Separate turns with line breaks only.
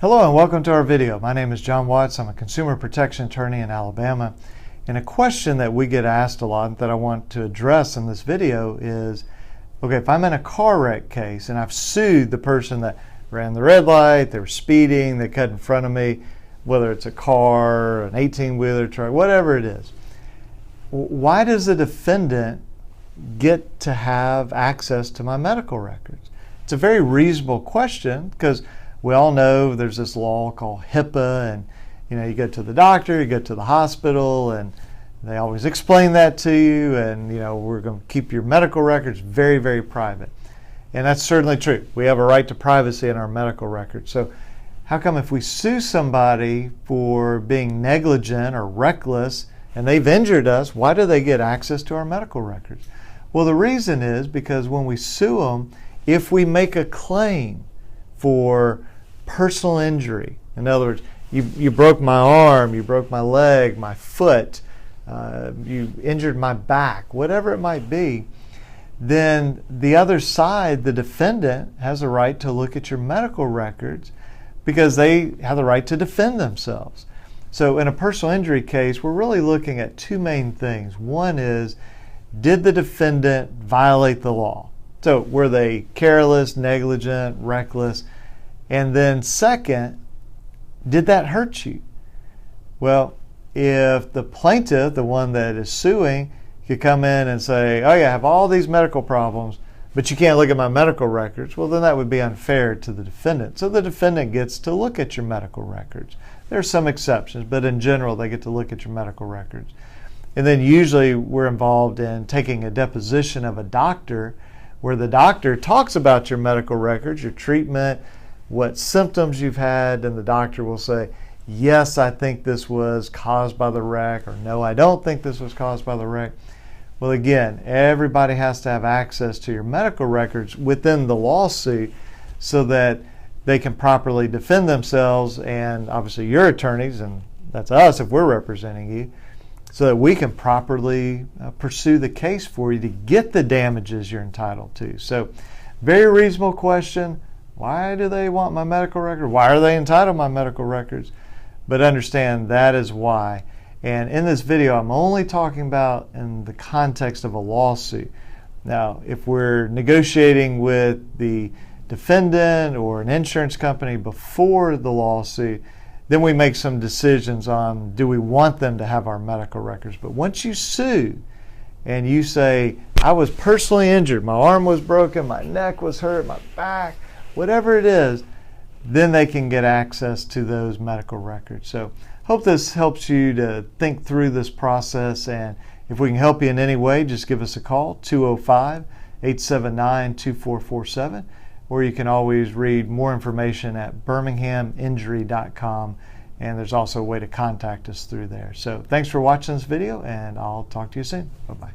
Hello and welcome to our video. My name is John Watts. I'm a consumer protection attorney in Alabama. And a question that we get asked a lot that I want to address in this video is, okay, if I'm in a car wreck case and I've sued the person that ran the red light, they were speeding, they cut in front of me, whether it's a car, an 18-wheeler truck, whatever it is, why does the defendant get to have access to my medical records? It's a very reasonable question because we all know there's this law called HIPPA, and you go to the doctor, you go to the hospital, and they always explain that to you, and we're going to keep your medical records very, very private. And that's certainly true. We have a right to privacy in our medical records. So how come if we sue somebody for being negligent or reckless and they've injured us, why do they get access to our medical records? Well, the reason is because when we sue them, if we make a claim for personal injury, in other words, you broke my arm, you broke my leg, my foot, you injured my back, whatever it might be, then the other side, the defendant, has a right to look at your medical records because they have the right to defend themselves. So in a personal injury case, we're really looking at two main things. One is, did the defendant violate the law? So were they careless, negligent, reckless? And then second, did that hurt you? Well, if the plaintiff, the one that is suing, could come in and say, oh yeah, I have all these medical problems, but you can't look at my medical records, well then that would be unfair to the defendant. So the defendant gets to look at your medical records. There are some exceptions, but in general they get to look at your medical records. And then usually we're involved in taking a deposition of a doctor where the doctor talks about your medical records, your treatment, what symptoms you've had, and the doctor will say, yes, I think this was caused by the wreck, or no, I don't think this was caused by the wreck. Well, again, everybody has to have access to your medical records within the lawsuit so that they can properly defend themselves, and obviously your attorneys, and that's us if we're representing you, so that we can properly pursue the case for you to get the damages you're entitled to. So, very reasonable question. Why do they want my medical record? Why are they entitled to my medical records? But understand that is why. And in this video, I'm only talking about in the context of a lawsuit. Now, if we're negotiating with the defendant or an insurance company before the lawsuit, then we make some decisions on, do we want them to have our medical records? But once you sue and you say, I was personally injured, my arm was broken, my neck was hurt, my back, whatever it is, then they can get access to those medical records. So hope this helps you to think through this process, and if we can help you in any way, just give us a call, 205-879-2447, or you can always read more information at birminghaminjury.com, and there's also a way to contact us through there. So thanks for watching this video, and I'll talk to you soon. Bye-bye.